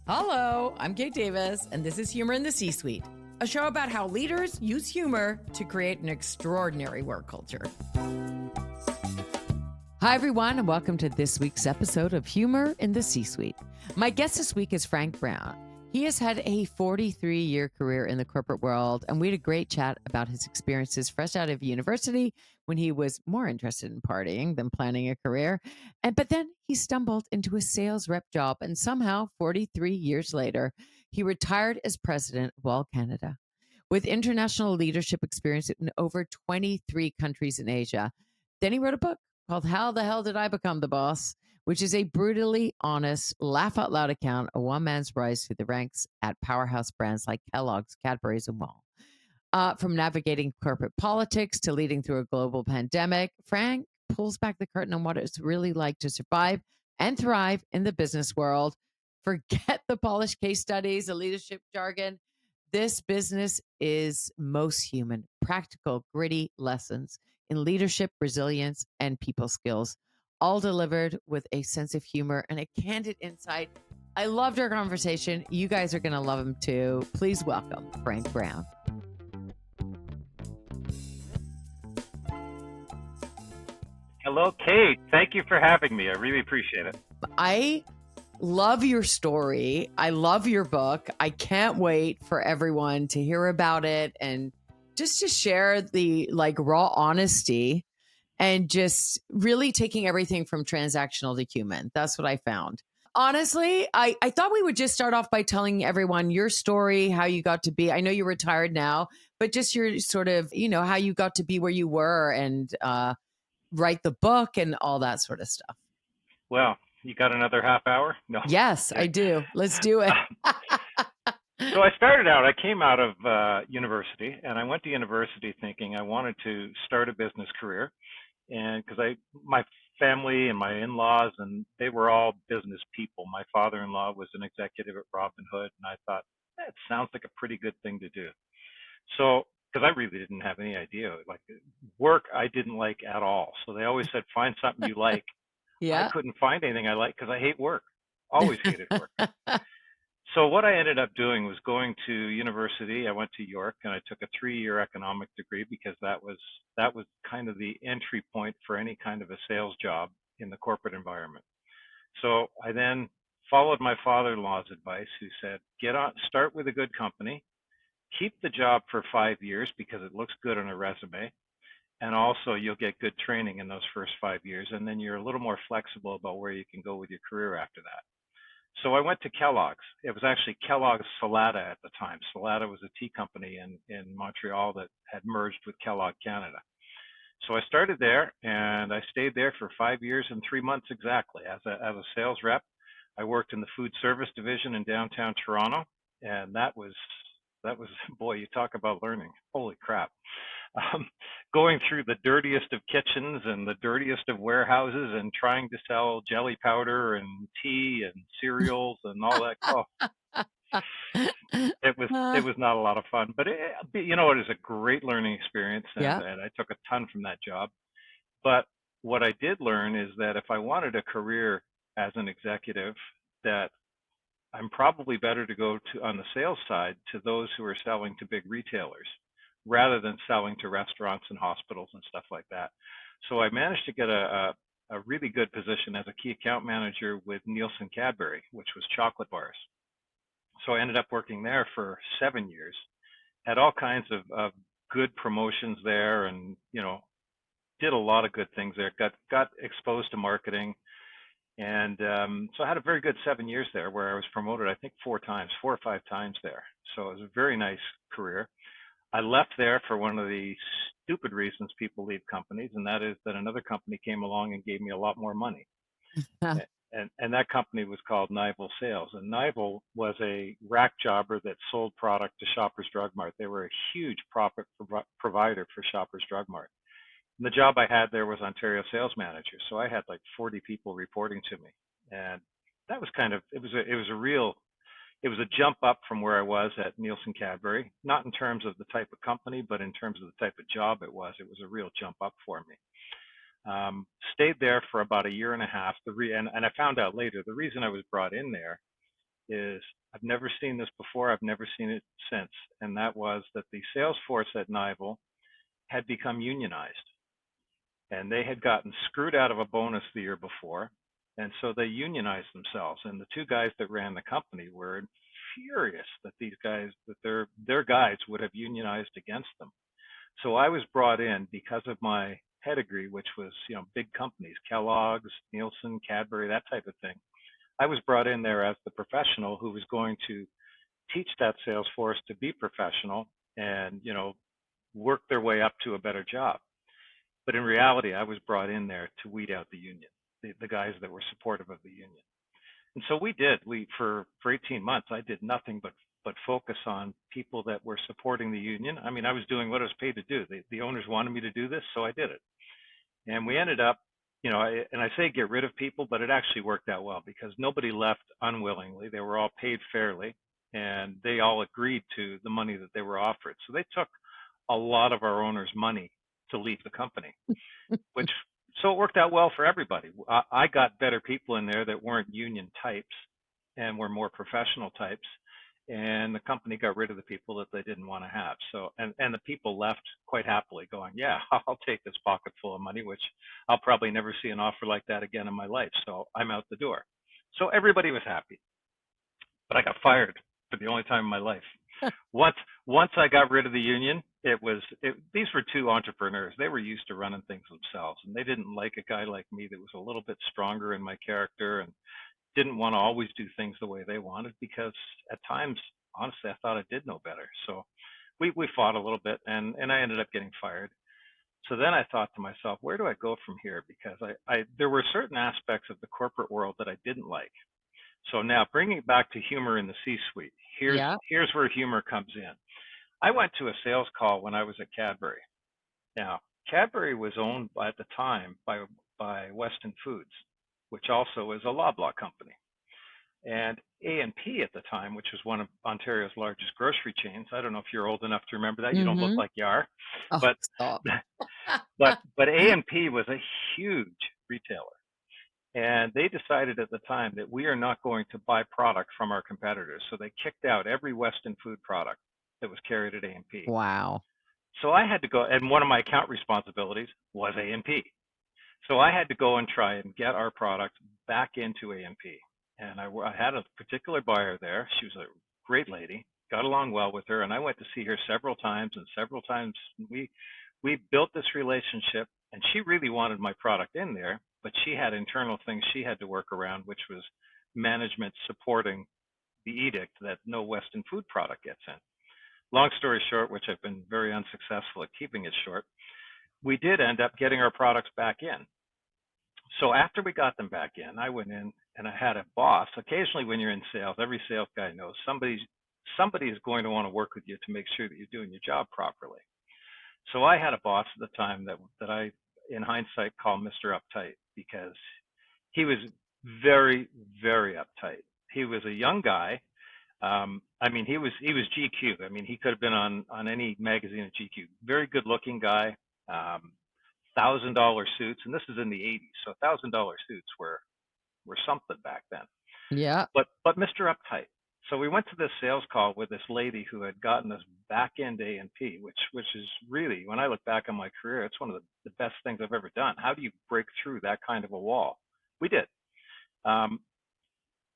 Hello, I'm Kate Davis, and this is Humor in the C-Suite, a show about how leaders use humor to create an extraordinary work culture. Hi, everyone, and welcome to this week's episode of Humor in the C-Suite. My guest this week is Frank Brown. He has had a 43-year career in the corporate world, and we had a great chat about his experiences fresh out of university when he was more interested in partying than planning a career. But then he stumbled into a sales rep job, and somehow, 43 years later, he retired as president of Wahl Canada. With international leadership experience in over 23 countries in Asia, then he wrote a book called How the Hell Did I Become the Boss? Which is a brutally honest, laugh out loud account of one man's rise through the ranks at powerhouse brands like Kellogg's, Cadbury's, and Wahl. From navigating corporate politics to leading through a global pandemic, Frank pulls back the curtain on what it's really like to survive and thrive in the business world. Forget the polished case studies, the leadership jargon. This business is most human, practical, gritty lessons in leadership, resilience, and people skills, all delivered with a sense of humor and a candid insight. I loved our conversation. You guys are going to love him too. Please welcome Frank Brown. Hello, Kate. Thank you for having me. I really appreciate it. I love your story. I love your book. I can't wait for everyone to hear about it and just to share the raw honesty and just really taking everything from transactional to human. That's what I found. Honestly, I thought we would just start off by telling everyone your story, how you got to be. I know you're retired now, but just your sort of, how you got to be where you were and write the book and all that sort of stuff. Well, you got another half hour? No. Yes, I do. Let's do it. So I started out, I came out of university, and I went to university thinking I wanted to start a business career. And because my family and my in-laws, and they were all business people. My father-in-law was an executive at Robin Hood, and I thought, that sounds like a pretty good thing to do. So, because I really didn't have any idea, like work I didn't like at all. So they always said, find something you like. I Yeah. couldn't find anything I liked because I hate work. Always hated work. So what I ended up doing was going to university. I went to York and I took a 3-year economic degree because that was kind of the entry point for any kind of a sales job in the corporate environment. So I then followed my father-in-law's advice, who said, start with a good company, keep the job for 5 years because it looks good on a resume. And also you'll get good training in those first 5 years. And then you're a little more flexible about where you can go with your career after that. So I went to Kellogg's. It was actually Kellogg's Salada at the time. Salada was a tea company in Montreal that had merged with Kellogg Canada. So I started there and I stayed there for 5 years and 3 months exactly as a sales rep. I worked in the food service division in downtown Toronto, and that was boy, you talk about learning. Holy crap. Going through the dirtiest of kitchens and the dirtiest of warehouses and trying to sell jelly powder and tea and cereals and all that. Oh, it was not a lot of fun, but it was a great learning experience, Yeah. and I took a ton from that job. But what I did learn is that if I wanted a career as an executive, that I'm probably better to go to on the sales side to those who are selling to big retailers rather than selling to restaurants and hospitals and stuff like that. So I managed to get a really good position as a key account manager with Nielsen Cadbury, which was chocolate bars. So I ended up working there for 7 years, had all kinds of good promotions there, and did a lot of good things there. Got exposed to marketing, and so I had a very good 7 years there, where I was promoted, I think 4 or 5 times there. So it was a very nice career. I left there for one of the stupid reasons people leave companies, and that is that another company came along and gave me a lot more money. And that company was called Nival Sales. And Nival was a rack jobber that sold product to Shoppers Drug Mart. They were a huge profit provider for Shoppers Drug Mart. And the job I had there was Ontario sales manager. So I had like 40 people reporting to me. And that was it was a jump up from where I was at Nielsen Cadbury, not in terms of the type of company, but in terms of the type of job it was. It was a real jump up for me. Stayed there for about a year and a half. And I found out later, the reason I was brought in there is I've never seen this before. I've never seen it since. And that was that the sales force at Nival had become unionized, and they had gotten screwed out of a bonus the year before. And so they unionized themselves. And the two guys that ran the company were furious that these guys, that their guys would have unionized against them. So I was brought in because of my pedigree, which was, big companies, Kellogg's, Nielsen, Cadbury, that type of thing. I was brought in there as the professional who was going to teach that sales force to be professional and, work their way up to a better job. But in reality, I was brought in there to weed out the union, the guys that were supportive of the union. And so we did. For 18 months, I did nothing but focus on people that were supporting the union. I mean, I was doing what I was paid to do. The owners wanted me to do this, so I did it. And we ended up, I say get rid of people, but it actually worked out well because nobody left unwillingly. They were all paid fairly, and they all agreed to the money that they were offered. So they took a lot of our owners' money to leave the company, so it worked out well for everybody. I got better people in there that weren't union types and were more professional types, and the company got rid of the people that they didn't want to have. So, and the people left quite happily going, yeah, I'll take this pocket full of money, which I'll probably never see an offer like that again in my life. So I'm out the door. So everybody was happy, but I got fired for the only time in my life. Once I got rid of the union, these were two entrepreneurs. They were used to running things themselves, and they didn't like a guy like me that was a little bit stronger in my character and didn't want to always do things the way they wanted, because at times, honestly, I thought I did know better. So we fought a little bit, and I ended up getting fired. So then I thought to myself, where do I go from here? Because there were certain aspects of the corporate world that I didn't like. So now bringing it back to humor in the C-suite, here's where humor comes in. I went to a sales call when I was at Cadbury. Now, Cadbury was owned at the time by Weston Foods, which also is a Loblaw company. And A&P at the time, which was one of Ontario's largest grocery chains. I don't know if you're old enough to remember that. You don't look like you are. Oh, but stop. but A&P was a huge retailer. And they decided at the time that we are not going to buy product from our competitors. So they kicked out every Weston food product that was carried at A&P. Wow. So I had to go, and one of my account responsibilities was A&P. So I had to go and try and get our product back into A&P. And I had a particular buyer there. She was a great lady, got along well with her, and I went to see her several times, and several times we built this relationship, and she really wanted my product in there, but she had internal things she had to work around, which was management supporting the edict that no Weston food product gets in. Long story short, which I've been very unsuccessful at keeping it short, we did end up getting our products back in. So after we got them back in, I went in and I had a boss. Occasionally when you're in sales, every sales guy knows somebody is going to want to work with you to make sure that you're doing your job properly. So I had a boss at the time that I, in hindsight, call Mr. Uptight, because he was very, very uptight. He was a young guy. He was GQ. I mean, he could have been on any magazine at GQ. Very good looking guy. $1,000 suits, and this is in the 80s. So $1,000 suits were something back then. Yeah. But Mr. Uptight. So we went to this sales call with this lady who had gotten us back into A&P, which is really, when I look back on my career, it's one of the best things I've ever done. How do you break through that kind of a wall? We did.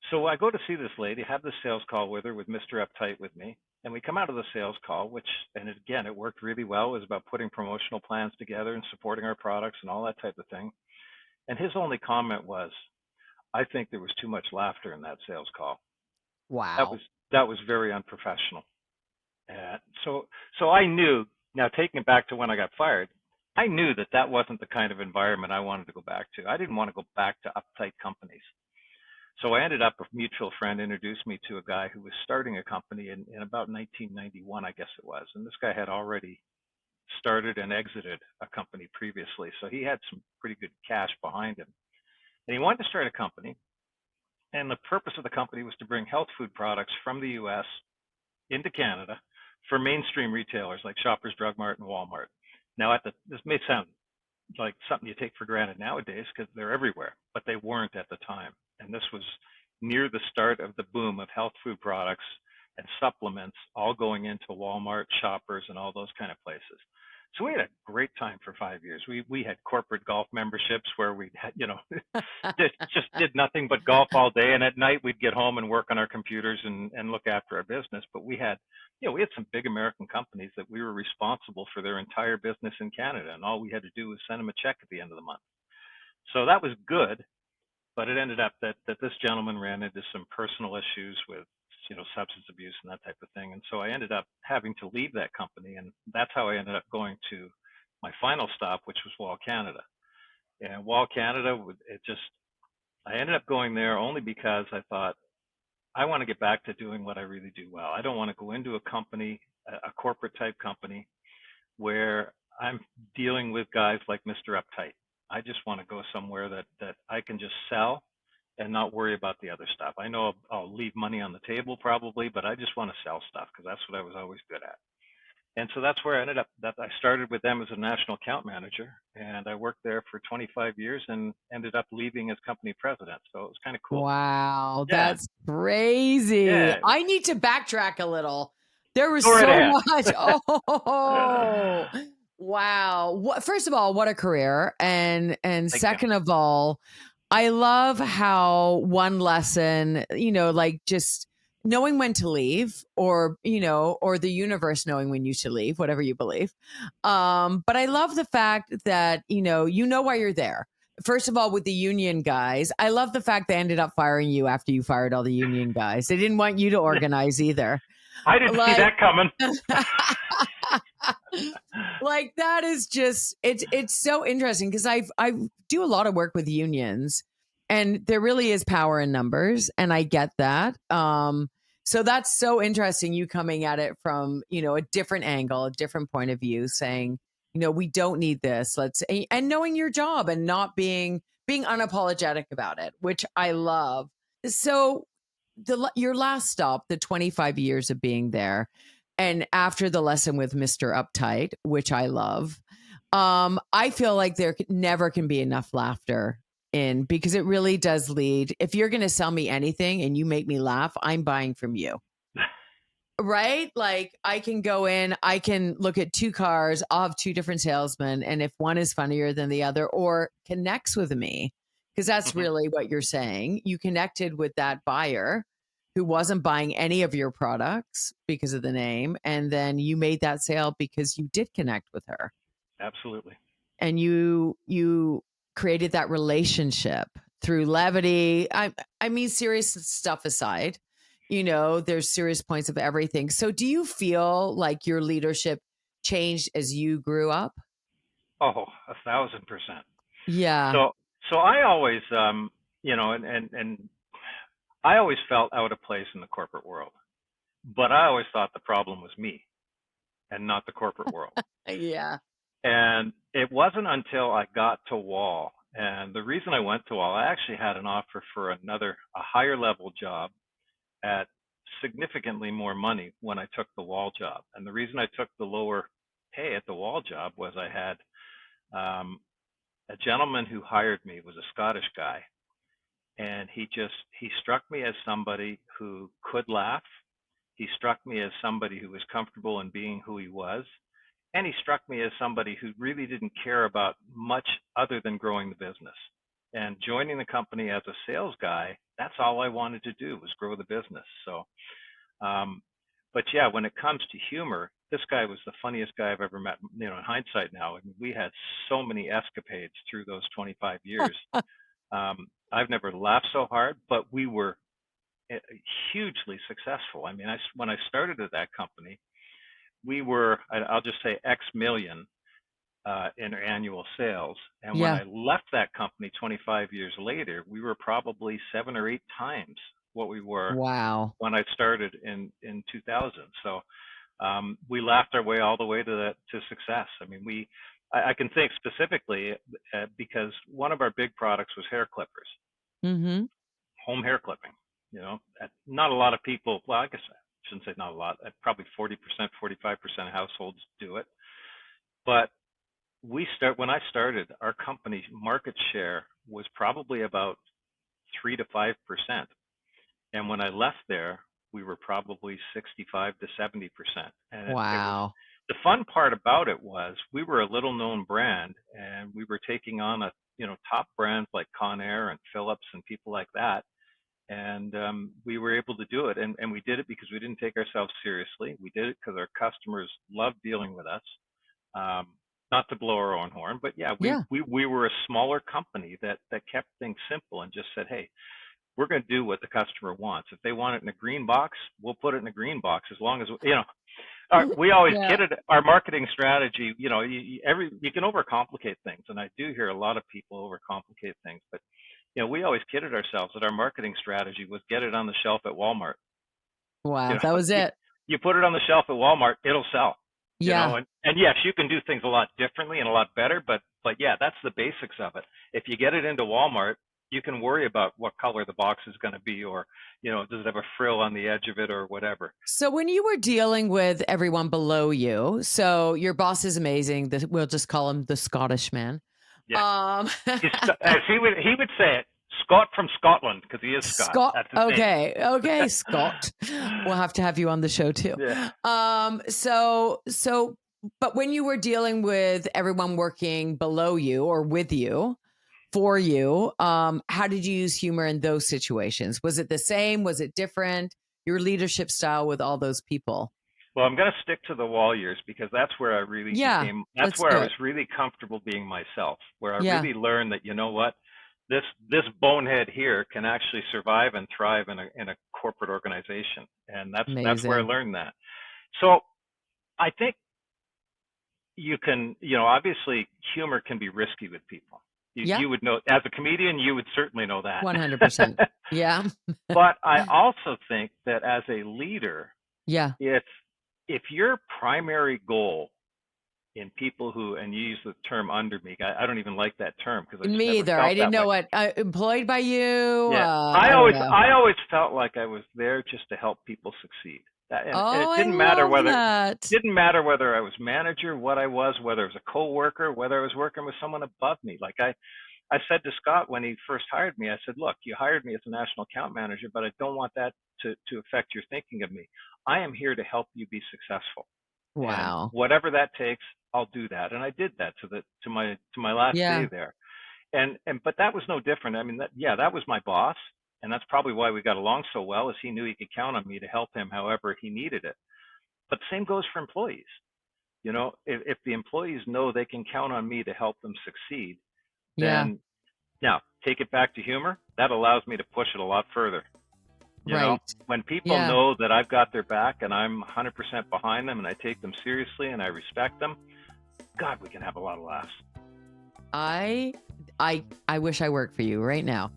So I go to see this lady, have this sales call with her, with Mr. Uptight with me, and we come out of the sales call, it worked really well. It was about putting promotional plans together and supporting our products and all that type of thing. And his only comment was, I think there was too much laughter in that sales call. Wow. That was very unprofessional. So I knew, now taking it back to when I got fired, I knew that wasn't the kind of environment I wanted to go back to. I didn't want to go back to uptight companies. So I ended up, a mutual friend introduced me to a guy who was starting a company in about 1991, I guess it was. And this guy had already started and exited a company previously. So he had some pretty good cash behind him. And he wanted to start a company. And the purpose of the company was to bring health food products from the US into Canada for mainstream retailers like Shoppers Drug Mart and Walmart. Now, this may sound like something you take for granted nowadays because they're everywhere, but they weren't at the time. And this was near the start of the boom of health food products and supplements all going into Walmart, Shoppers, and all those kind of places. So we had a great time for 5 years. We had corporate golf memberships where we had, just did nothing but golf all day, and at night we'd get home and work on our computers and look after our business. But we had some big American companies that we were responsible for their entire business in Canada, and all we had to do was send them a check at the end of the month. So that was good, but it ended up that this gentleman ran into some personal issues with substance abuse and that type of thing, and so I ended up having to leave that company, and that's how I ended up going to my final stop, which was Wahl Canada. And Wahl Canada, I ended up going there only because I thought I want to get back to doing what I really do well. I don't want to go into a company, a corporate type company, where I'm dealing with guys like Mr. Uptight. I just want to go somewhere that I can just sell and not worry about the other stuff. I know I'll leave money on the table probably, but I just want to sell stuff because that's what I was always good at. And so that's where I ended up. That I started with them as a national account manager, and I worked there for 25 years and ended up leaving as company president. So it was kind of cool. Wow, Yeah, that's crazy. yeah. I need to backtrack a little. There was Go right so ahead. much. Oh, wow. First of all, what a career. And Thank you. second of all, I love how one lesson, like just knowing when to leave or the universe knowing when you should leave, whatever you believe. But I love the fact that, why you're there. First of all, with the union guys, I love the fact they ended up firing you after you fired all the union guys. They didn't want you to organize either. I didn't see that coming. Like that is just it's so interesting because I do a lot of work with unions, and there really is power in numbers, and I get that. So that's so interesting, you coming at it from a different angle, a different point of view, saying we don't need this. And knowing your job and not being unapologetic about it, which I love. So your last stop, the 25 years of being there, and after the lesson with Mr. Uptight, which I love, I feel like there never can be enough laughter because it really does lead. If you're going to sell me anything and you make me laugh, I'm buying from you. Right? Like I can go in, I can look at two cars, I'll have two different salesmen. And if one is funnier than the other or connects with me, because that's really what you're saying, you connected with that buyer who wasn't buying any of your products because of the name. And then you made that sale because you did connect with her. Absolutely. And you created that relationship through levity. I mean, serious stuff aside, there's serious points of everything. So do you feel like your leadership changed as you grew up? Oh, 1,000%. Yeah. So I always, and I always felt out of place in the corporate world, but I always thought the problem was me and not the corporate world. Yeah. And it wasn't until I got to Wahl, and the reason I went to Wahl, I actually had an offer for a higher level job at significantly more money when I took the Wahl job. And the reason I took the lower pay at the Wahl job was I had a gentleman who hired me was a Scottish guy, and he struck me as somebody who could laugh. He struck me as somebody who was comfortable in being who he was. And he struck me as somebody who really didn't care about much other than growing the business. And joining the company as a sales guy, that's all I wanted to do was grow the business. So, but yeah, when it comes to humor, this guy was the funniest guy I've ever met. In hindsight now, I mean, we had so many escapades through those 25 years. I've never laughed so hard, but we were hugely successful. I mean, when I started at that company, we were, I'll just say X million in annual sales. And when I left that company 25 years later, we were probably 7 or 8 times what we were when I started in 2000. So we laughed our way all the way to success. I mean, I can think specifically because one of our big products was hair clippers, home hair clipping. Not a lot of people, well, I guess I shouldn't say not a lot, probably 40%, 45% of households do it. But when I started, our company's market share was probably about 3 to 5%. And when I left there, we were probably 65 to 70%. And it was Wow. the fun part about it was we were a little known brand and we were taking on top brands like Conair and Philips and people like that. And we were able to do it. And we did it because we didn't take ourselves seriously. We did it because our customers loved dealing with us. Um, not to blow our own horn, but yeah, Yeah. we were a smaller company that kept things simple and just said, hey, we're going to do what the customer wants. If they want it in a green box, we'll put it in a green box as long as we always Yeah. kidded our marketing strategy. You can overcomplicate things, and I do hear a lot of people overcomplicate things. But we always kidded ourselves that our marketing strategy was get it on the shelf at Walmart. You Wow. know, That was you it. you put it on the shelf at Walmart, it'll sell. Yeah. And yes, you can do things a lot differently and a lot better, but yeah, that's the basics of it. If you get it into Walmart, you can worry about what color the box is going to be, or does it have a frill on the edge of it or whatever. So when you were dealing with everyone below you, so your boss is amazing. We'll just call him the Scottish man. Yeah, Um, as he would say it, Scott from Scotland, because he is Scott. Scott. That's his name. Okay. Okay, Scott. We'll have to have you on the show too. Yeah. So but when you were dealing with everyone working below you or with you, for you, how did you use humor in those situations? Was it the same? Was it different? Your leadership style with all those people? Well, I'm going to stick to the Wahl years because that's where I really Yeah, that's let's where do I was it. really comfortable being myself, where I Yeah, really learned that, what, this bonehead here can actually survive and thrive in a corporate organization. And that's where I amazing. learned that. So I think you can, obviously humor can be risky with people. Yeah, You would know, as a comedian, you would certainly know that. 100%. Yeah, But I also think that as a leader, yeah. if your primary goal in people who, and you use the term under me, I don't even like that term because I just Me never either. I felt didn't that know way. what employed by you. Yeah, I don't know. I always felt like I was there just to help people succeed. And Oh, it I love that. didn't matter whether I was manager, what I was, whether I was a coworker, whether I was working with someone above me. Like I said to Scott when he first hired me, I said, look, you hired me as a national account manager, but I don't want that to affect your thinking of me. I am here to help you be successful. And Wow. whatever that takes, I'll do that. And I did that to my last day Yeah, there. And but that was no different. I mean, that was my boss, and that's probably why we got along so well, is he knew he could count on me to help him however he needed it. But same goes for employees. If the employees know they can count on me to help them succeed, yeah. then now take it back to humor. That allows me to push it a lot further. Right. When people Yeah. know that I've got their back and I'm 100% behind them and I take them seriously and I respect them, God, we can have a lot of laughs. I I wish I worked for you right now.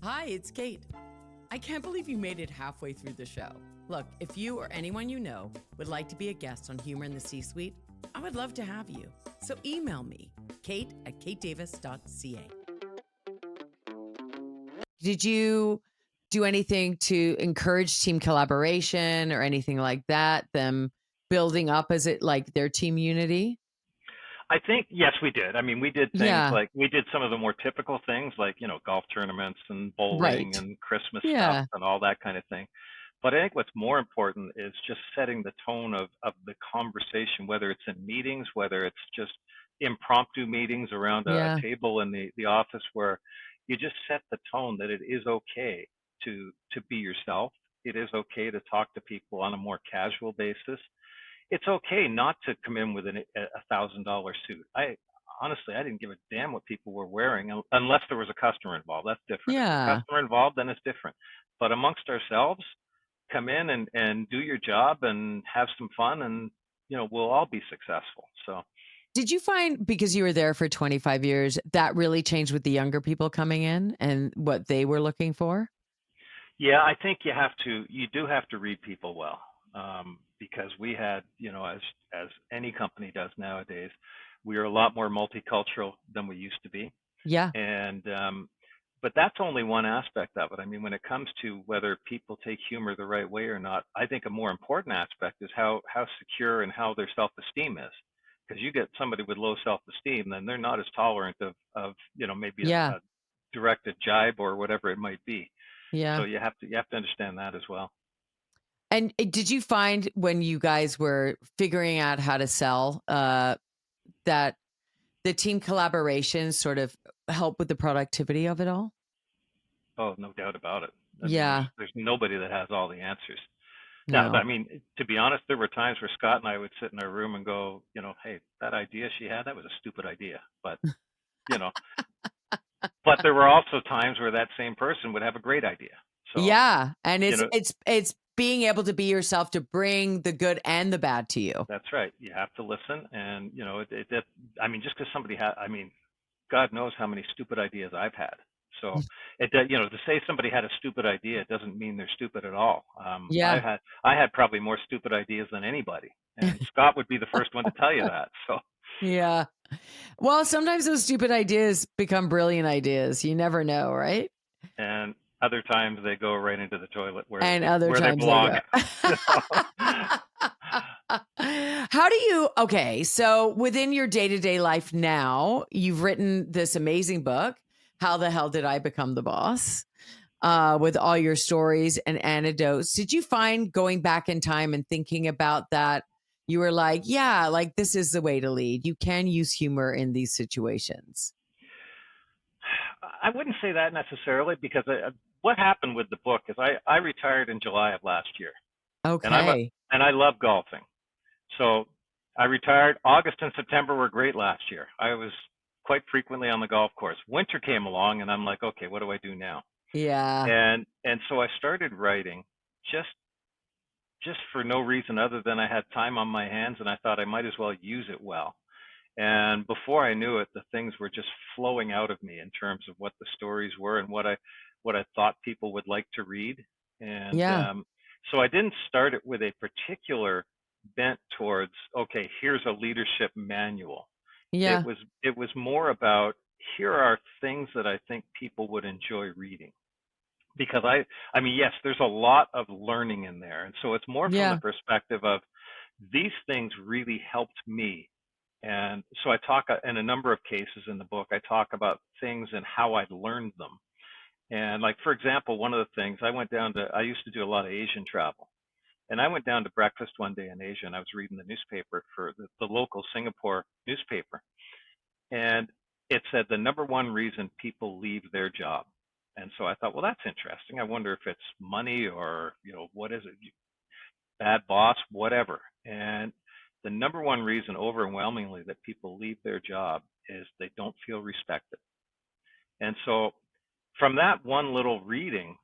Hi, it's Kate. I can't believe you made it halfway through the show. Look, if you or anyone you know would like to be a guest on Humor in the C-Suite, I would love to have you. So email me, kate@katedavis.ca. Did you do anything to encourage team collaboration or anything like that? Them building up as it like their team unity? I think, yes, we did. I mean, we did things Yeah, like we did some of the more typical things like, golf tournaments and bowling right. and Christmas stuff Yeah, and all that kind of thing. But I think what's more important is just setting the tone of the conversation, whether it's in meetings, whether it's just impromptu meetings around a yeah, table in the office, where you just set the tone that it is okay to be yourself. It is okay to talk to people on a more casual basis. It's okay not to come in with $1,000 suit. I didn't give a damn what people were wearing unless there was a customer involved. That's different. If there's a yeah. customer involved, then it's different. But amongst ourselves, come in and do your job and have some fun, and we'll all be successful. So Did you find, because you were there for 25 years, that really changed with the younger people coming in and what they were looking for? yeah, I think you do have to read people well, because we had, as any company does nowadays, we are a lot more multicultural than we used to be. Yeah, And but that's only one aspect of it. I mean, when it comes to whether people take humor the right way or not, I think a more important aspect is how secure and how their self-esteem is. Because you get somebody with low self-esteem, then they're not as tolerant of maybe yeah. direct a jibe or whatever it might be. So Yeah. you have to understand that as well. And did you find when you guys were figuring out how to sell that the team collaboration sort of help with the productivity of it all? Oh, no doubt about it. I mean, Yeah. there's nobody that has all the answers. Now, No. I mean, to be honest, there were times where Scott and I would sit in our room and go, hey, that idea she had, that was a stupid idea. But, you know, but there were also times where that same person would have a great idea. So, Yeah, and you it's know, it's it's being able to be yourself to bring the good and the bad to you. that's right. You have to listen. And, I mean, just because somebody had, I mean, God knows how many stupid ideas I've had. So to say somebody had a stupid idea doesn't mean they're stupid at all. Yeah. I had probably more stupid ideas than anybody, and Scott would be the first one to tell you that. So, Yeah. Well, sometimes those stupid ideas become brilliant ideas. You never know, right? and other times they go right into the toilet And other where they times they belong. go. How do you, okay, so within your day-to-day life now, you've written this amazing book, How the Hell Did I Become the Boss? With all your stories and anecdotes. Did you find going back in time and thinking about that, you were like, yeah, like this is the way to lead. You can use humor in these situations. I wouldn't say that necessarily because what happened with the book is I retired in July of last year, and Okay. I love golfing. So I retired. August and September were great last year. I was quite frequently on the golf course. Winter came along, and I'm like, okay, what do I do now? Yeah. And so I started writing just for no reason other than I had time on my hands, and I thought I might as well use it well. And before I knew it, the things were just flowing out of me in terms of what the stories were and what I thought people would like to read. And Yeah. so I didn't start it with a particular bent towards, okay, here's a leadership manual. Yeah. It was more about, here are things that I think people would enjoy reading. Because I mean, yes, there's a lot of learning in there. And so it's more from the Yeah. perspective of, these things really helped me. And so I talk in a number of cases in the book, I talk about things and how I learned them. And like, for example, one of the things I used to do a lot of Asian travel. And I went down to breakfast one day in Asia, and I was reading the newspaper for the local Singapore newspaper. And it said the number one reason people leave their job. And so I thought, well, that's interesting. I wonder if it's money or, what is it? Bad boss, whatever. And the number one reason overwhelmingly that people leave their job is they don't feel respected. And so from that one little reading,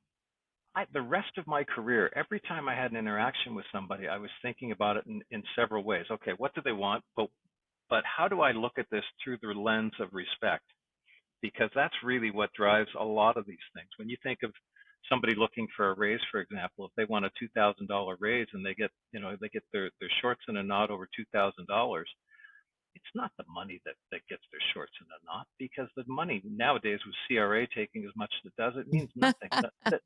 the rest of my career, every time I had an interaction with somebody, I was thinking about it in several ways. Okay, what do they want? But how do I look at this through the lens of respect? Because that's really what drives a lot of these things. When you think of somebody looking for a raise, for example, if they want a $2,000 raise and they get their shorts in a knot over $2,000, it's not the money that gets their shorts in a knot, because the money nowadays with CRA taking as much as it does, it means nothing.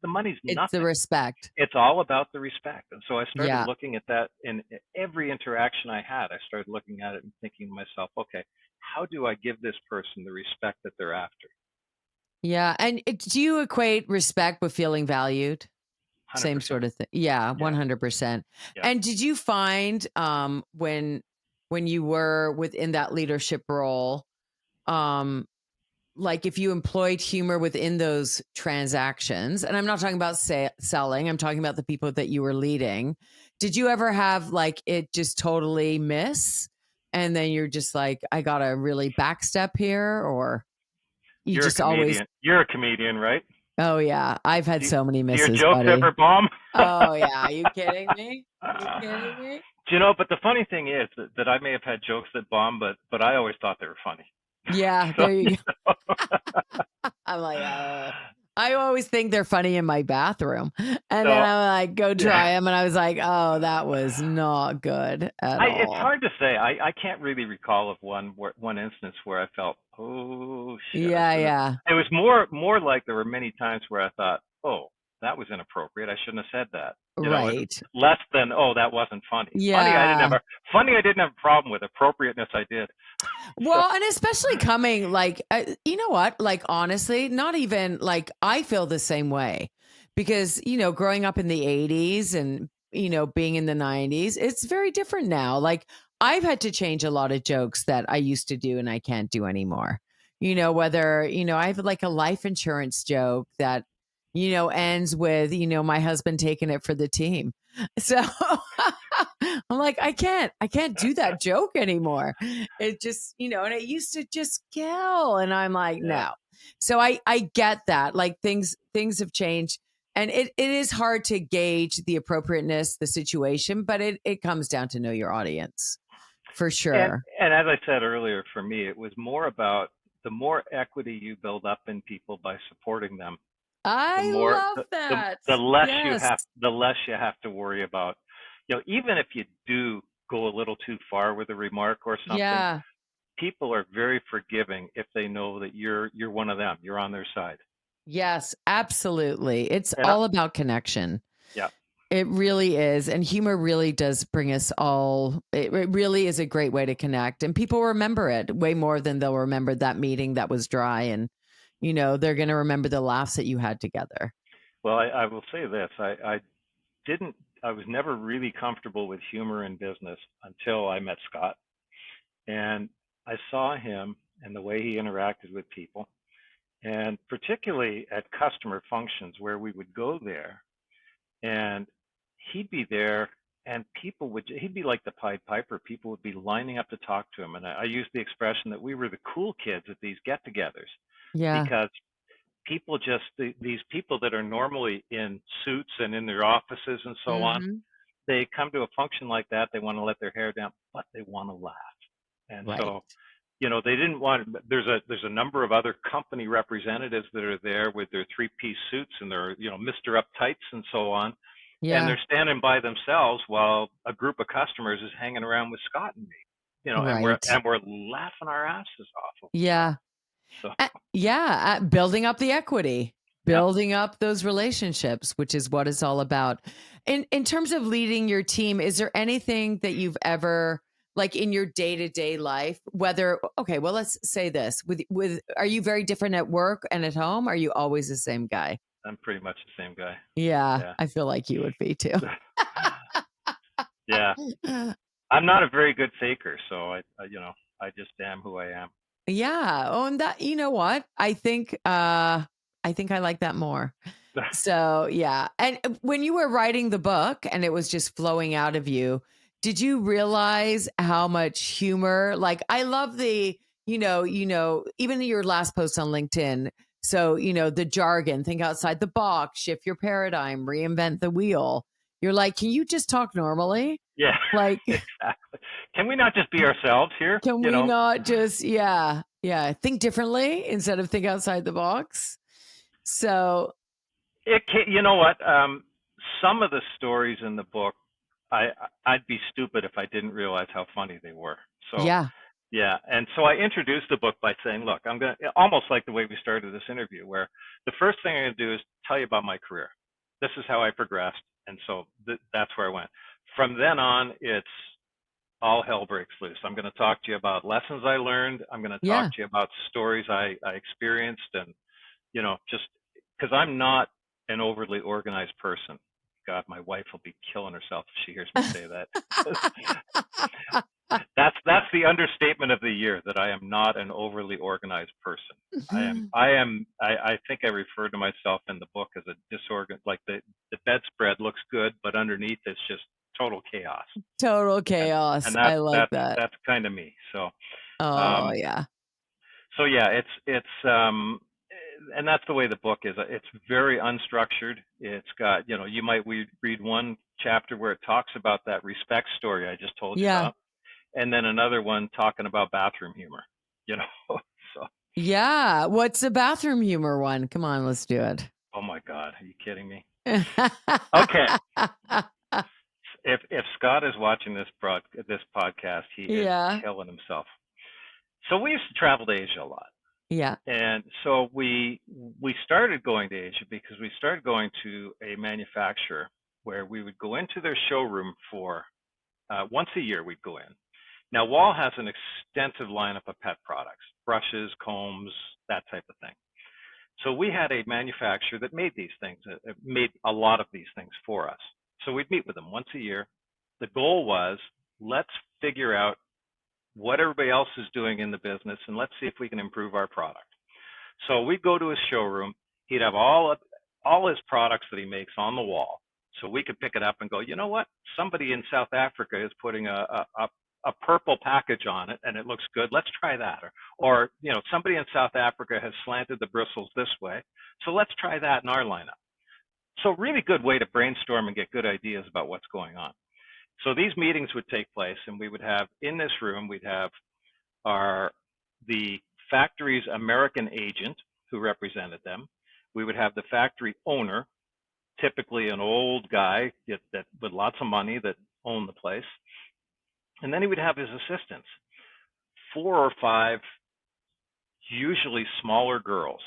The money's It's the nothing. respect. It's all about the respect. And so I started Yeah. looking at that in every interaction I had. I started looking at it and thinking to myself, okay, how do I give this person the respect that they're after? Yeah. And do you equate respect with feeling valued? Same 100%. sort of thing. Yeah, Yeah. 100%. Yeah. And did you find when you were within that leadership role, um like if you employed humor within those transactions, and I'm not talking about selling, I'm talking about the people that you were leading. Did you ever have like it just totally miss? And then you're just like, I got to really backstep here, or you You're a just always, comedian. You're a comedian, right? oh yeah, I've had Do, so many do your misses, jokes buddy. ever bomb? Oh yeah, are you kidding me? You kidding me? But the funny thing is that I may have had jokes that bomb, but I always thought they were funny. Yeah, So, there you go. I'm like, I always think they're funny in my bathroom. And then so I'm like, go yeah. try them. And I was like, oh, that was not good at It's all. hard to say. I can't really recall of one instance where I felt, oh shit, I Yeah, shouldn't yeah. have. It was more like there were many times where I thought, oh, that was inappropriate. I shouldn't have said that. Right. Less than, oh, that wasn't funny. Yeah. Funny I didn't have a problem with. Appropriateness I did. So Well, and especially coming like, you know what? Like, honestly, not even like I feel the same way because, growing up in the 80s and, being in the 90s, it's very different now. Like, I've had to change a lot of jokes that I used to do and I can't do anymore. Whether, I have like a life insurance joke that, ends with, my husband taking it for the team. So I'm like, I can't do that joke anymore. It just, and it used to just kill. And I'm like, yeah. no. So I get that. Like things have changed. And it is hard to gauge the appropriateness, the situation, but it comes down to know your audience for And sure. and as I said earlier, for me, it was more about the more equity you build up in people by supporting them, the I more love that. the less Yes. you have to worry about. Even if you do go a little too far with a remark or something, Yeah. people are very forgiving if they know that you're one of them. You're on their side. Yes, absolutely. It's And all about connection. yeah. It really is. And humor really does bring us all, it really is a great way to connect. And people remember it way more than they'll remember that meeting that was dry. And, they're going to remember the laughs that you had together. Well, I will say this. Didn't I was never really comfortable with humor in business until I met Scott. And I saw him and the way he interacted with people, and particularly at customer functions where we would go there and he'd be there and he'd be like the Pied Piper. People would be lining up to talk to him. And I use the expression that we were the cool kids at these get togethers Yeah. because these people that are normally in suits and in their offices and so on, Hmm. they come to a function like that. They want to let their hair down, but they want to laugh. And Right. so they didn't want. There's a number of other company representatives that are there with their three-piece suits and their Mr. Uptights and so on, and Yeah. they're standing by themselves while a group of customers is hanging around with Scott and me. And we're Right. laughing our asses off over Yeah. stuff. Yeah, building up the equity, So yeah, building up those relationships, which is what it's all about. In terms of leading your team, is there anything that you've ever like in your day-to-day life, whether okay, well let's say this, with are you very different at work and at home? Are you always the same guy? I'm pretty much the same guy. Yeah, Yeah. I feel like you would be too. Yeah. I'm not a very good faker, so I just am who I am. Yeah. Oh, and that, you know what? I think I like that more. So, yeah. And when you were writing the book and it was just flowing out of you, did you realize how much humor, like I love the, even your last post on LinkedIn. So, the jargon, think outside the box, shift your paradigm, reinvent the wheel. You're like, can you just talk normally? Yeah, Like, exactly. Can we not just be ourselves here? can we not just, yeah, think differently instead of think outside the box? So, You know what? Some of the stories in the book, I I'd be stupid if I didn't realize how funny they were. So yeah, yeah, and so I introduced the book by saying, look, I'm gonna almost like the way we started this interview, where the first thing I'm gonna do is tell you about my career. This is how I progressed, and so that's where I went. From then on, it's all hell breaks loose. I'm going to talk to you about lessons I learned. I'm going to talk yeah. to you about stories I experienced, and just because I'm not an overly organized person. God, my wife will be killing herself if she hears me say that. That's the understatement of the year, that I am not an overly organized person. I think I refer to myself in the book as a disorgan, like the bedspread looks good, but underneath it's just total chaos. Total And chaos. that's I like that's that. that's kind of me. So Oh, um yeah. so yeah, and that's the way the book is. It's very unstructured. It's got, you might read one chapter where it talks about that respect story I just told you Yeah. about, and then another one talking about bathroom humor, you know. So, Yeah. What's the bathroom humor one? Come on, let's do it. oh my God, are you kidding me? Okay, if Scott is watching this podcast, he is Yeah. killing himself. So we used to travel to Asia a lot. Yeah. And so we started going to Asia because we started going to a manufacturer where we would go into their showroom for once a year. We'd go in, Now, Wahl has an extensive lineup of pet products, brushes, combs, that type of thing. So we had a manufacturer that made these things, made a lot of these things for us. So we'd meet with them once a year. The goal was, let's figure out what everybody else is doing in the business and let's see if we can improve our product. So we'd go to his showroom. He'd have all his products that he makes on the wall. So we could pick it up and go, you know what? Somebody in South Africa is putting a purple package on it and it looks good. Let's try that. Or somebody in South Africa has slanted the bristles this way. So let's try that in our lineup. So really good way to brainstorm and get good ideas about what's going on. So these meetings would take place and we would have in this room, we'd have the factory's American agent who represented them. We would have the factory owner, typically an old guy that with lots of money that owned the place. And then he would have his assistants, 4 or 5, usually smaller girls,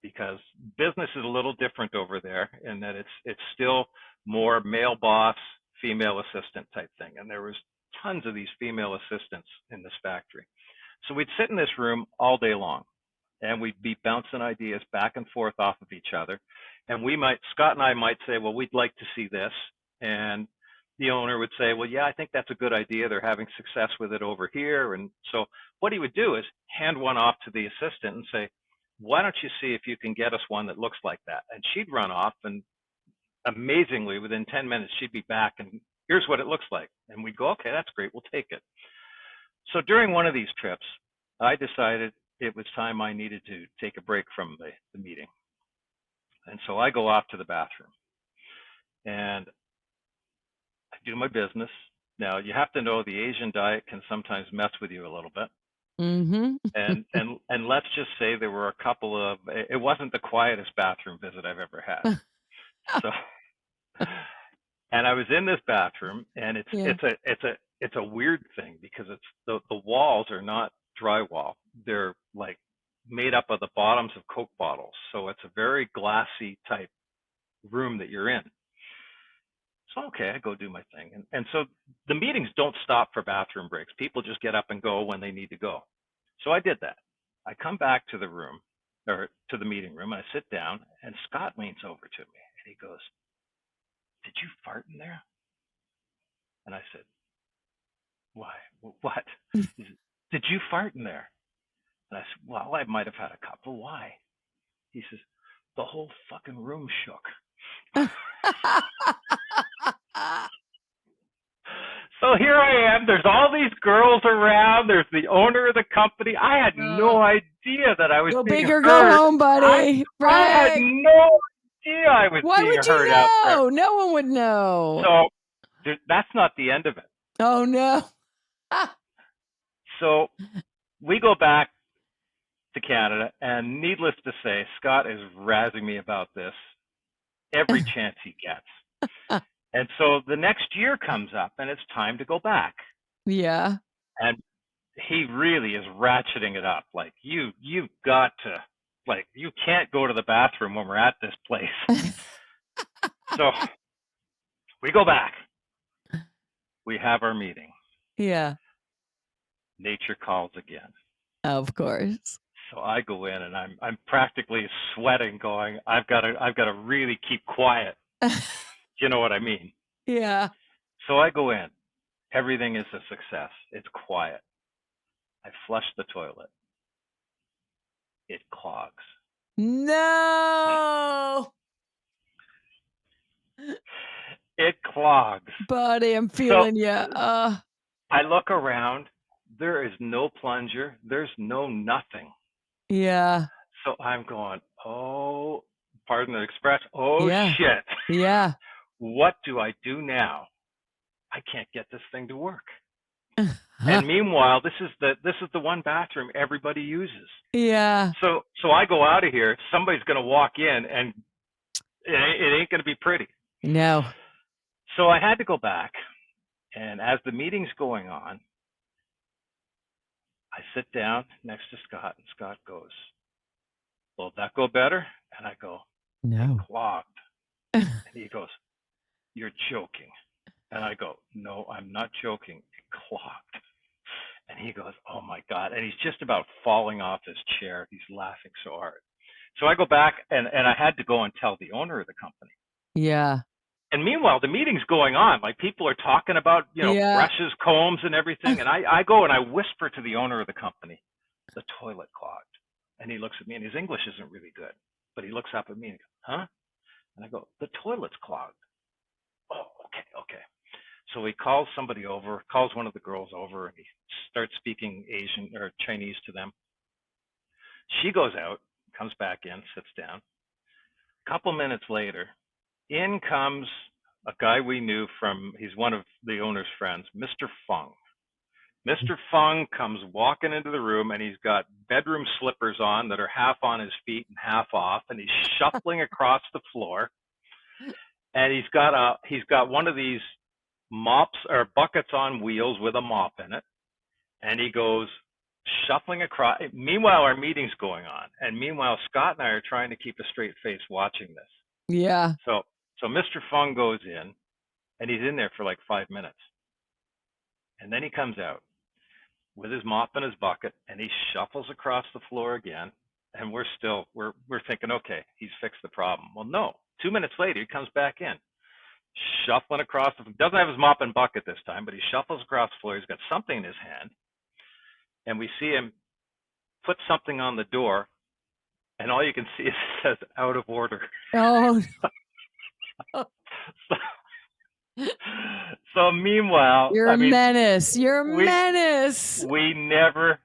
because business is a little different over there in that it's still more male boss, female assistant type thing. And there was tons of these female assistants in this factory. So we'd sit in this room all day long and we'd be bouncing ideas back and forth off of each other. And Scott and I might say, well, we'd like to see this. And the owner would say, well, yeah, I think that's a good idea. They're having success with it over here. And so what he would do is hand one off to the assistant and say, why don't you see if you can get us one that looks like that? And she'd run off and amazingly, within 10 minutes, she'd be back and here's what it looks like. And we'd go, okay, that's great. We'll take it. So during one of these trips, I decided it was time I needed to take a break from the meeting. And so I go off to the bathroom and I do my business. Now, you have to know the Asian diet can sometimes mess with you a little bit. Mm-hmm. And let's just say there were a couple of, it wasn't the quietest bathroom visit I've ever had. So, and I was in this bathroom and it's a weird thing because the walls are not drywall. They're like made up of the bottoms of Coke bottles. So it's a very glassy type room that you're in. So, okay, I go do my thing. And so the meetings don't stop for bathroom breaks. People just get up and go when they need to go. So I did that. I come back to the room or to the meeting room and I sit down and Scott leans over to me and he goes, did you fart in there? And I said, why? What? He said, did you fart in there? And I said, well, I might have had a couple. Why? He says, the whole fucking room shook. So here I am. There's all these girls around. There's the owner of the company. I had no idea that I was go being big or heard. go home, buddy. I had no idea I was Why being would you heard know? out there. No one would know. So that's not the end of it. Oh, no. So we go back to Canada, and needless to say, Scott is razzing me about this every chance he gets. And so the next year comes up and it's time to go back. Yeah. And he really is ratcheting it up. Like you've got to, like, you can't go to the bathroom when we're at this place. So we go back. We have our meeting. Yeah. Nature calls again. Of course. So I go in and I'm practically sweating going, I've got to really keep quiet. You know what I mean? Yeah. So I go in. Everything is a success. It's quiet. I flush the toilet. It clogs. No. It clogs. Buddy, I'm feeling you. I look around. There is no plunger. There's no nothing. Yeah. So I'm going, oh, pardon the express. Oh, yeah. shit. Yeah. What do I do now? I can't get this thing to work. And meanwhile, this is the one bathroom everybody uses. Yeah. So I go out of here. Somebody's going to walk in, and it ain't going to be pretty. No. So I had to go back, and as the meeting's going on, I sit down next to Scott, and Scott goes, "Will that go better?" And I go, "No, clogged." And he goes, "You're joking." And I go, "No, I'm not joking. It clogged." And he goes, "Oh my God." And he's just about falling off his chair. He's laughing so hard. So I go back and I had to go and tell the owner of the company. Yeah. And meanwhile, the meeting's going on. Like people are talking about, Yeah. brushes, combs, and everything. And I go and I whisper to the owner of the company, "The toilet clogged." And he looks at me, and his English isn't really good. But he looks up at me and goes, "Huh?" And I go, "The toilet's clogged." "Oh, okay, okay." So he calls somebody over, calls one of the girls over, and he starts speaking Asian or Chinese to them. She goes out, comes back in, sits down. A couple minutes later, in comes a guy we knew he's one of the owner's friends, Mr. Fung. Mr. Fung comes walking into the room, and he's got bedroom slippers on that are half on his feet and half off, and he's shuffling across the floor. And he's got one of these mops or buckets on wheels with a mop in it, and he goes shuffling across. Meanwhile, our meeting's going on, and meanwhile, Scott and I are trying to keep a straight face watching this. Yeah. So Mr. Fung goes in, and he's in there for like 5 minutes, and then he comes out with his mop and his bucket, and he shuffles across the floor again. And we're thinking, okay, he's fixed the problem. Well, no. 2 minutes later, he comes back in, shuffling across. Doesn't have his mop and bucket this time, but he shuffles across the floor. He's got something in his hand, and we see him put something on the door, and all you can see is it says "out of order." Oh. So meanwhile, You're I a mean, menace. You're a we menace. we never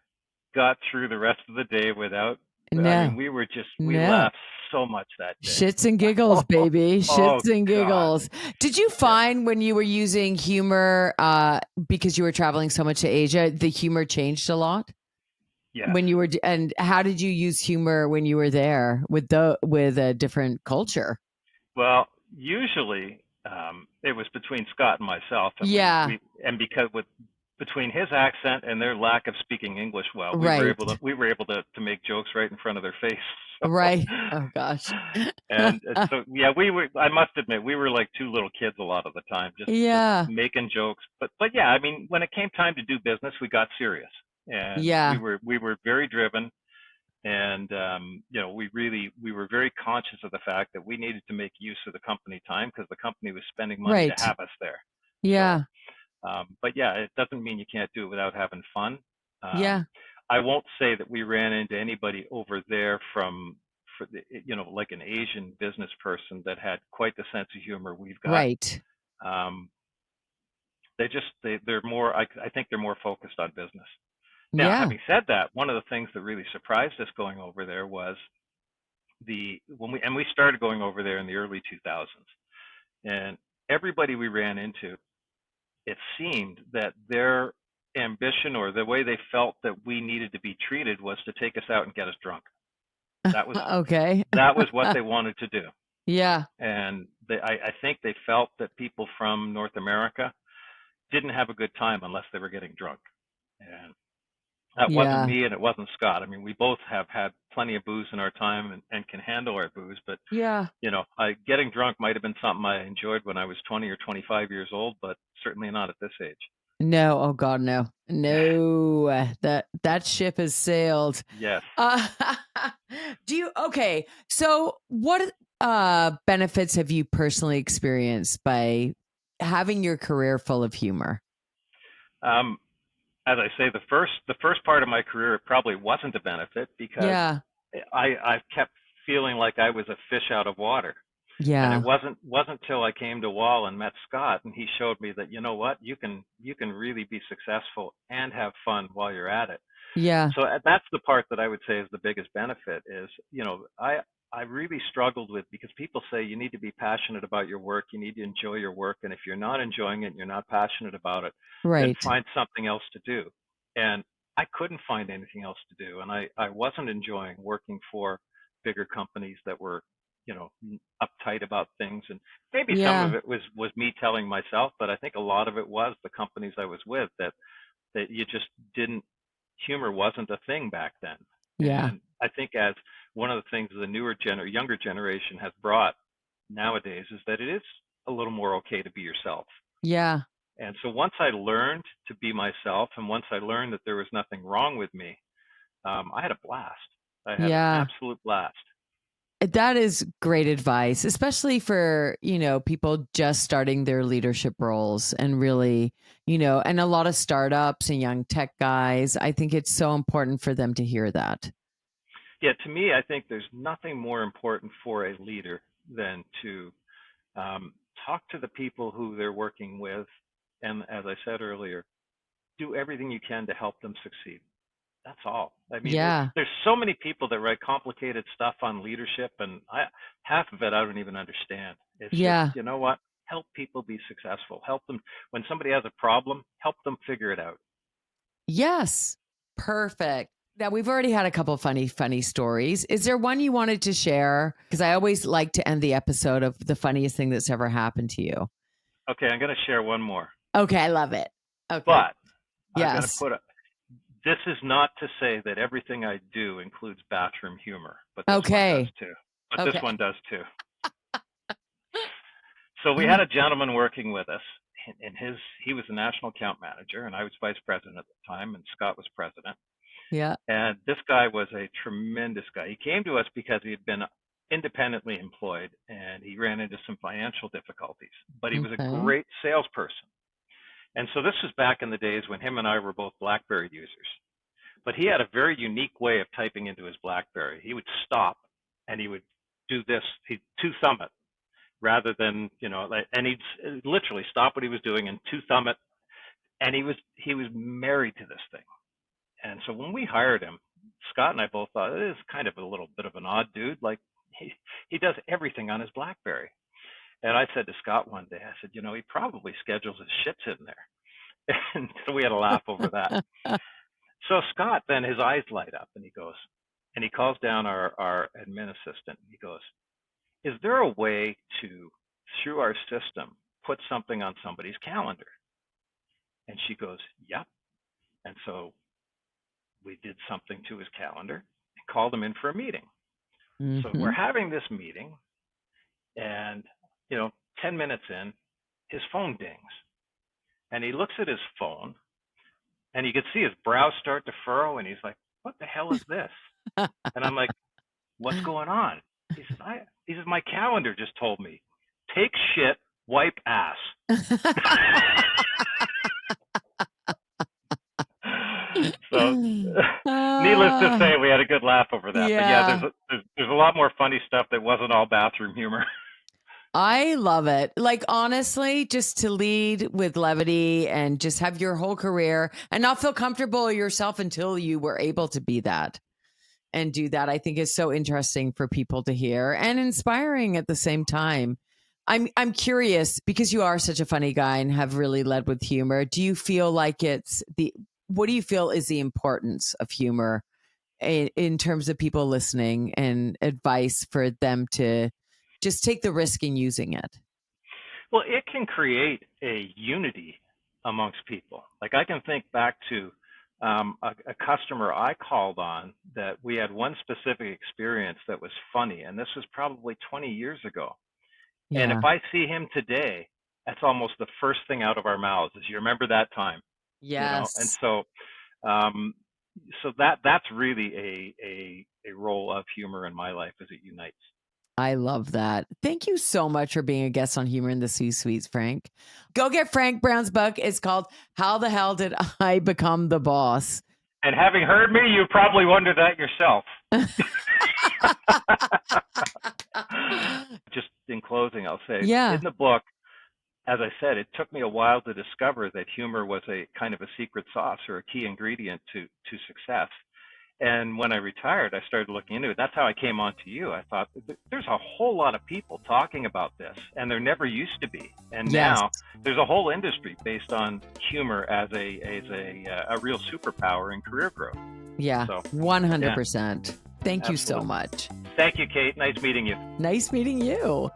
got through the rest of the day without. I mean, No. we No. laughed so much that day. Shits and giggles, baby. Oh Shits and God. giggles. Did you Yeah. find when you were using humor, because you were traveling so much to Asia, the humor changed a lot? Yes. When you were, and how did you use humor when you were there with a different culture? Well, usually it was between Scott and myself, and Yeah. because between his accent and their lack of speaking English well, Right. we were able to make jokes right in front of their face. So, Right. Oh gosh. and so yeah, I must admit, we were like two little kids a lot of the time, just Yeah. making jokes. But yeah, I mean, when it came time to do business, we got serious, and Yeah. we were very driven. And we were very conscious of the fact that we needed to make use of the company time because the company was spending money to Right. have us there. So, Yeah. but yeah, it doesn't mean you can't do it without having fun. Yeah. I won't say that we ran into anybody over there like an Asian business person that had quite the sense of humor we've got. Right. Um, they're more. I think they're more focused on business. Now, Yeah. having said that, one of the things that really surprised us going over there was when we started going over there in the early 2000s, and everybody we ran into, it seemed that their ambition or the way they felt that we needed to be treated was to take us out and get us drunk. That was Okay. that was what they wanted to do, Yeah. and I think they felt that people from North America didn't have a good time unless they were getting drunk, and that wasn't Yeah. me and it wasn't Scott. I mean, we both have had plenty of booze in our time and can handle our booze, but Yeah. getting drunk might have been something I enjoyed when I was 20 or 25 years old, but certainly not at this age. No. Oh God, no. No. That ship has sailed. Yes. Uh, okay. So what benefits have you personally experienced by having your career full of humor? As I say, the first part of my career probably wasn't a benefit because Yeah. I kept feeling like I was a fish out of water. And it Yeah. wasn't till I came to Wahl and met Scott, and he showed me that, you know what, you can really be successful and have fun while you're at it. Yeah. So that's the part that I would say is the biggest benefit is, I really struggled with, because people say you need to be passionate about your work, you need to enjoy your work, and if you're not enjoying it and you're not passionate about it, then Right. find something else to do. And I couldn't find anything else to do, and I wasn't enjoying working for bigger companies that were, uptight about things. And maybe some Yeah. of it was me telling myself, but I think a lot of it was the companies I was with that you just didn't humor wasn't a thing back then. Yeah. And I think as one of the things the younger generation has brought nowadays is that it is a little more okay to be yourself. Yeah. And so once I learned to be myself, and once I learned that there was nothing wrong with me, I had a blast. I had an Yeah. absolute blast. That is great advice, especially for, people just starting their leadership roles and really, and a lot of startups and young tech guys. I think it's so important for them to hear that. Yeah, to me, I think there's nothing more important for a leader than to talk to the people who they're working with. And as I said earlier, do everything you can to help them succeed. That's all. I mean, Yeah. there's so many people that write complicated stuff on leadership, and half of it I don't even understand. It's just, Yeah. you know what? Help people be successful. Help them when somebody has a problem. Help them figure it out. Yes. Perfect. Now, we've already had a couple of funny stories. Is there one you wanted to share? Because I always like to end the episode of the funniest thing that's ever happened to you. Okay, I'm going to share one more. Okay, I love it. Okay. But yes. I'm going to put this is not to say that everything I do includes bathroom humor, but this one does too. But this one does too. So we had a gentleman working with us, and he was a national account manager, and I was vice president at the time, and Scott was president. Yeah. And this guy was a tremendous guy. He came to us because he had been independently employed, and he ran into some financial difficulties, but he was a great salesperson. And so this was back in the days when him and I were both BlackBerry users. But he had a very unique way of typing into his BlackBerry. He would stop and he would do this, he'd two-thumb it rather than, and he'd literally stop what he was doing and two-thumb it. And he was married to this thing. And so when we hired him, Scott and I both thought, this is kind of a little bit of an odd dude. Like he does everything on his BlackBerry. And I said to Scott one day, I said, he probably schedules his shits in there. And so we had a laugh over that. So Scott, then his eyes light up and he goes, and he calls down our admin assistant. He goes, is there a way to, through our system, put something on somebody's calendar? And she goes, yep. And so we did something to his calendar and called him in for a meeting. So we're having this meeting, and 10 minutes in, his phone dings. And he looks at his phone, and you could see his brows start to furrow, and he's like, what the hell is this? And I'm like, what's going on? He says, my calendar just told me, take shit, wipe ass. So, needless to say, we had a good laugh over that. Yeah. But yeah, there's a lot more funny stuff that wasn't all bathroom humor. I love it. Like, honestly, just to lead with levity and just have your whole career and not feel comfortable yourself until you were able to be that and do that, I think is so interesting for people to hear and inspiring at the same time. I'm curious, because you are such a funny guy and have really led with humor. Do you feel like what do you feel is the importance of humor in terms of people listening and advice for them to just take the risk in using it? Well, it can create a unity amongst people. Like I can think back to a customer I called on that we had one specific experience that was funny, and this was probably 20 years ago. Yeah. And if I see him today, that's almost the first thing out of our mouths is, you remember that time? Yes. And so that's really a role of humor in my life, as it unites. I love that. Thank you so much for being a guest on Humor in the C-Suites, Frank. Go get Frank Brown's book. It's called How the Hell Did I Become the Boss? And having heard me, you probably wonder that yourself. Just in closing, I'll say, in the book, as I said, it took me a while to discover that humor was a kind of a secret sauce or a key ingredient to success. And when I retired, I started looking into it. That's how I came on to you. I thought, there's a whole lot of people talking about this, and there never used to be. And now there's a whole industry based on humor as a real superpower in career growth. Yeah, so, 100%. Thank you so much. Thank you, Kate. Nice meeting you. Nice meeting you.